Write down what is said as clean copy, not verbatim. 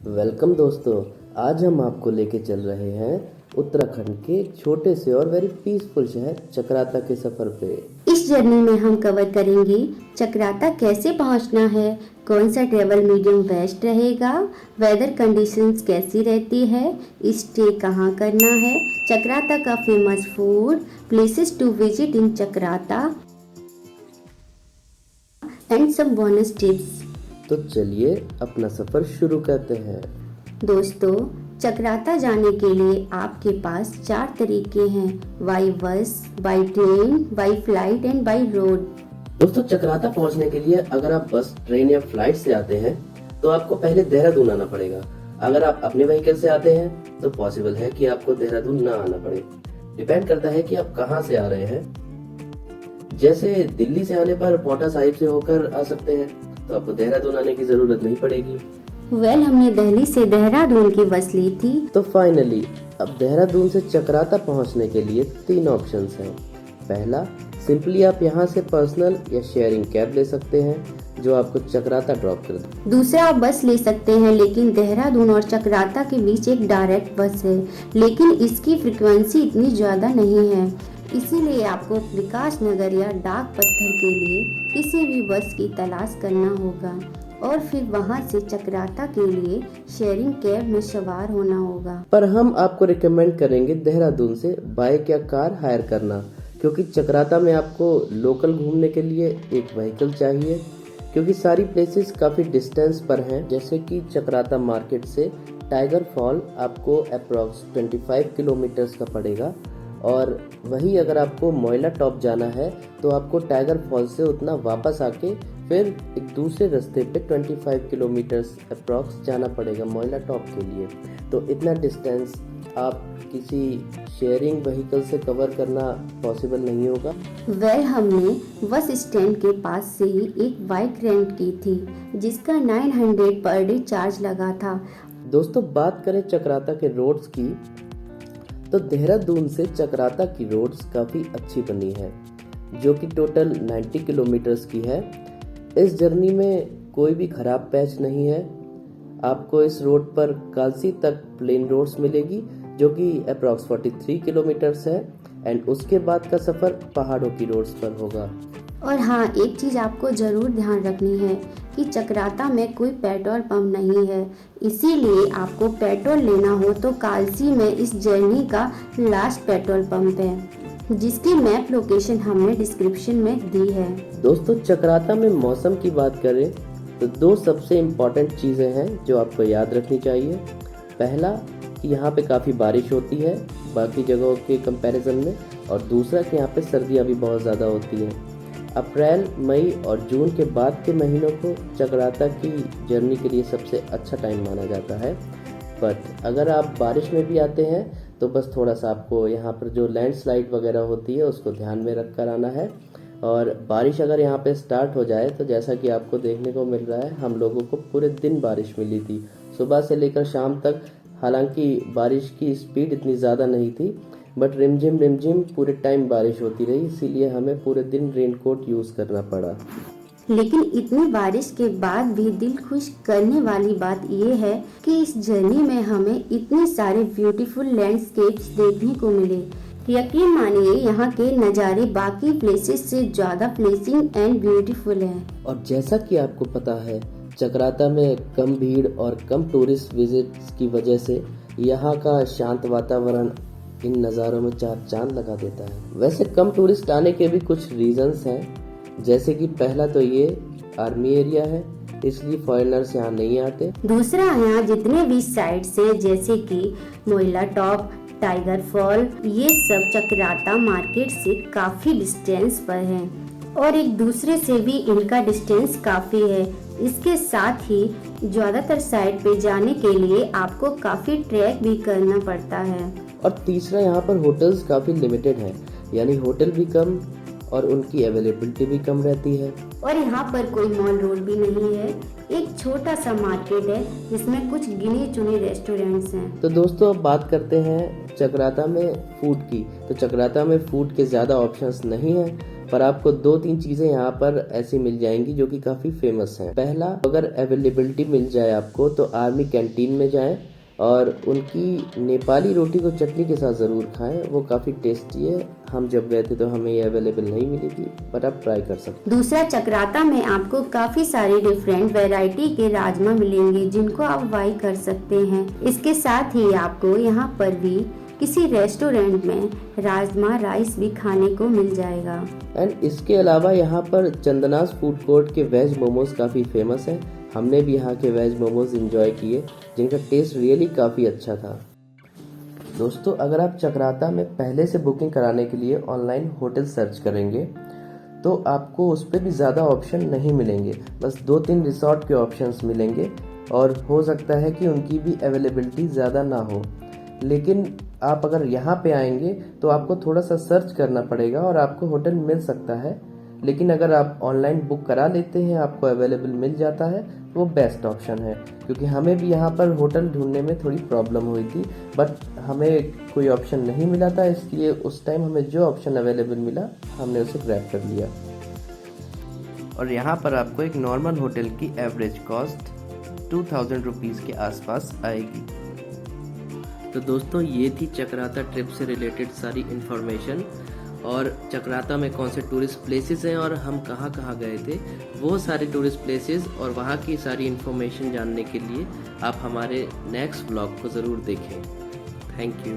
Welcome दोस्तों। आज हम आपको लेके चल रहे हैं उत्तराखंड के एक छोटे से और वेरी पीसफुल शहर चकराता के सफर पे। इस जर्नी में हम कवर करेंगे चकराता कैसे पहुंचना है, कौन सा ट्रेवल मीडियम बेस्ट रहेगा, वेदर कंडीशंस कैसी रहती है, स्टे कहाँ करना है, चकराता का famous food, places to visit in Chakrata and some bonus tips. तो चलिए अपना सफर शुरू करते हैं। दोस्तों, चकराता जाने के लिए आपके पास 4 तरीके हैं, by bus, by train, by flight and by road. दोस्तों, चकराता पहुंचने के लिए अगर आप बस, ट्रेन या फ्लाइट से आते हैं तो आपको पहले देहरादून आना पड़ेगा। अगर आप अपने व्हीकल से आते हैं तो पॉसिबल है कि आपको देहरादून ना आना पड़े। डिपेंड करता है कि आप कहाँ से आ रहे हैं। जैसे दिल्ली से आने पर पांवटा साहिब से होकर आ सकते हैं तो आपको देहरादून आने की जरूरत नहीं पड़ेगी। हमने दिल्ली से देहरादून की बस ली थी। तो फाइनली अब देहरादून से चकराता पहुंचने के लिए 3 ऑप्शंस हैं। पहला, सिंपली आप यहां से पर्सनल या शेयरिंग कैब ले सकते हैं जो आपको चकराता ड्रॉप कर दे। दूसरा, आप बस ले सकते हैं, लेकिन देहरादून और चकराता के बीच एक डायरेक्ट बस है, लेकिन इसकी फ्रीक्वेंसी इतनी ज्यादा नहीं है, इसीलिए आपको विकास नगर या डाक पत्थर के लिए किसी भी बस की तलाश करना होगा और फिर वहां से चकराता के लिए शेयरिंग कैब में सवार होना होगा। पर हम आपको रिकमेंड करेंगे देहरादून से बाइक या कार हायर करना, क्योंकि चकराता में आपको लोकल घूमने के लिए एक व्हीकल चाहिए, क्योंकि सारी प्लेसेस काफी डिस्टेंस पर हैं। जैसे कि चकराता मार्केट से टाइगर फॉल आपको अप्रोक्स 25 किलोमीटर्स का पड़ेगा, और वही अगर आपको मोइला टॉप जाना है तो आपको टाइगर फॉल से उतना वापस आके फिर एक दूसरे रास्ते पे 25 किलोमीटर्स अप्रॉक्स जाना पड़ेगा मोइला टॉप के लिए। तो इतना डिस्टेंस आप किसी शेयरिंग व्हीकल से कवर करना पॉसिबल नहीं होगा। हमने बस स्टैंड के पास से ही एक बाइक रेंट की थी जिसका 900 पर डे चार्ज लगा था। दोस्तों, बात करें चकराता के रोड्स की तो देहरादून से चकराता की रोड्स काफ़ी अच्छी बनी है, जो कि टोटल 90 किलोमीटर्स की है। इस जर्नी में कोई भी खराब पैच नहीं है। आपको इस रोड पर कालसी तक प्लेन रोड्स मिलेगी जो कि अप्रॉक्स 43 किलोमीटर्स है, एंड उसके बाद का सफ़र पहाड़ों की रोड्स पर होगा। और हाँ, एक चीज आपको जरूर ध्यान रखनी है कि चकराता में कोई पेट्रोल पंप नहीं है, इसीलिए आपको पेट्रोल लेना हो तो कालसी में इस जर्नी का लास्ट पेट्रोल पंप है, जिसकी मैप लोकेशन हमने डिस्क्रिप्शन में दी है। दोस्तों, चकराता में मौसम की बात करें तो 2 सबसे इम्पॉर्टेंट चीज़ें हैं जो आपको याद रखनी चाहिए। पहला कि यहाँ पे काफ़ी बारिश होती है बाकी जगहों के कंपैरिजन में, और दूसरा कि यहाँ पे सर्दियाँ भी बहुत ज़्यादा होती हैं। अप्रैल, मई और जून के बाद के महीनों को चकराता की जर्नी के लिए सबसे अच्छा टाइम माना जाता है। बट अगर आप बारिश में भी आते हैं तो बस थोड़ा सा आपको यहाँ पर जो लैंडस्लाइड वगैरह होती है उसको ध्यान में रख कर आना है। और बारिश अगर यहाँ पे स्टार्ट हो जाए तो जैसा कि आपको देखने को मिल रहा है, हम लोगों को पूरे दिन बारिश मिली थी, सुबह से लेकर शाम तक। हालांकि बारिश की स्पीड इतनी ज़्यादा नहीं थी, बट रिमझिम पूरे टाइम बारिश होती रही, इसीलिए हमें पूरे दिन रेनकोट यूज़ करना पड़ा। लेकिन इतनी बारिश के बाद भी दिल खुश करने वाली बात ये है कि इस जर्नी में हमें इतने सारे ब्यूटीफुल लैंडस्केप्स देखने को मिले। यकीन मानिए, यहाँ के नज़ारे बाकी प्लेसेस से ज़्यादा प्लेसिंग एंड ब्यूटीफुल हैं। और जैसा कि आपको पता है, चकराता में कम भीड़ और कम टूरिस्ट विजिट्स की वजह से यहाँ का शांत वातावरण इन नज़ारों में चार चांद लगा देता है। वैसे कम टूरिस्ट आने के भी कुछ रीजंस हैं, जैसे कि पहला तो ये आर्मी एरिया है, इसलिए फॉरेनर्स यहाँ नहीं आते। दूसरा, यहाँ जितने भी साइड से जैसे कि मोइला टॉप, टाइगर फॉल, ये सब चकराता मार्केट से काफी डिस्टेंस पर हैं और एक दूसरे से भी इनका डिस्टेंस काफी है। इसके साथ ही ज्यादातर साइड पे जाने के लिए आपको काफी ट्रैक भी करना पड़ता है। और तीसरा, यहाँ पर होटल्स काफी लिमिटेड हैं, यानी होटल भी कम और उनकी अवेलेबिलिटी भी कम रहती है। और यहाँ पर कोई मॉल रोड भी नहीं है, एक छोटा सा मार्केट है जिसमें कुछ गिने चुने रेस्टोरेंट्स हैं। तो दोस्तों, अब बात करते हैं चकराता में फूड की। तो चकराता में फूड के ज़्यादा ऑप्शंस नहीं हैं, पर आपको 2-3 चीज़ें यहाँ पर ऐसी मिल जाएंगी जो कि काफ़ी फेमस हैं। पहला, अगर अवेलेबिलिटी मिल जाए आपको तो आर्मी कैंटीन में जाएं और उनकी नेपाली रोटी को चटनी के साथ ज़रूर खाएं, वो काफ़ी टेस्टी है। हम जब गए थे तो हमें ये अवेलेबल नहीं मिली थी, बट आप ट्राई कर सकते हैं। दूसरा, चक्राता में आपको काफी सारी डिफरेंट वैरायटी के राजमा मिलेंगे जिनको आप वाई कर सकते हैं। इसके साथ ही आपको यहाँ पर भी किसी रेस्टोरेंट में राजमा राइस भी खाने को मिल जाएगा। एंड इसके अलावा यहाँ पर चंदनास फूड कोर्ट के वेज मोमोज काफ़ी फेमस हैं। हमने भी यहाँ के वेज मोमोज इंजॉय किए जिनका टेस्ट रियली काफ़ी अच्छा था। दोस्तों, अगर आप चक्राता में पहले से बुकिंग कराने के लिए ऑनलाइन होटल सर्च करेंगे तो आपको उस पर भी ज़्यादा ऑप्शन नहीं मिलेंगे, बस 2-3 रिसोर्ट के ऑप्शंस मिलेंगे और हो सकता है कि उनकी भी अवेलेबिलिटी ज़्यादा ना हो। लेकिन आप अगर यहाँ पे आएंगे तो आपको थोड़ा सा सर्च करना पड़ेगा और आपको होटल मिल सकता है। लेकिन अगर आप ऑनलाइन बुक करा लेते हैं, आपको अवेलेबल मिल जाता है, तो वो बेस्ट ऑप्शन है। क्योंकि हमें भी यहाँ पर होटल ढूंढने में थोड़ी प्रॉब्लम हुई थी, बट हमें कोई ऑप्शन नहीं मिला था, इसलिए उस टाइम हमें जो ऑप्शन अवेलेबल मिला हमने उसे ग्रैब कर लिया। और यहाँ पर आपको एक नॉर्मल होटल की एवरेज कॉस्ट 2000 रुपीज़ के आसपास आएगी। तो दोस्तों, ये थी चक्राता ट्रिप से रिलेटेड सारी इन्फॉर्मेशन, और चक्राता में कौन से टूरिस्ट प्लेसेस हैं और हम कहाँ कहाँ गए थे, वो सारे टूरिस्ट प्लेसेस और वहाँ की सारी इन्फॉर्मेशन जानने के लिए आप हमारे नेक्स्ट ब्लॉग को ज़रूर देखें। Thank you.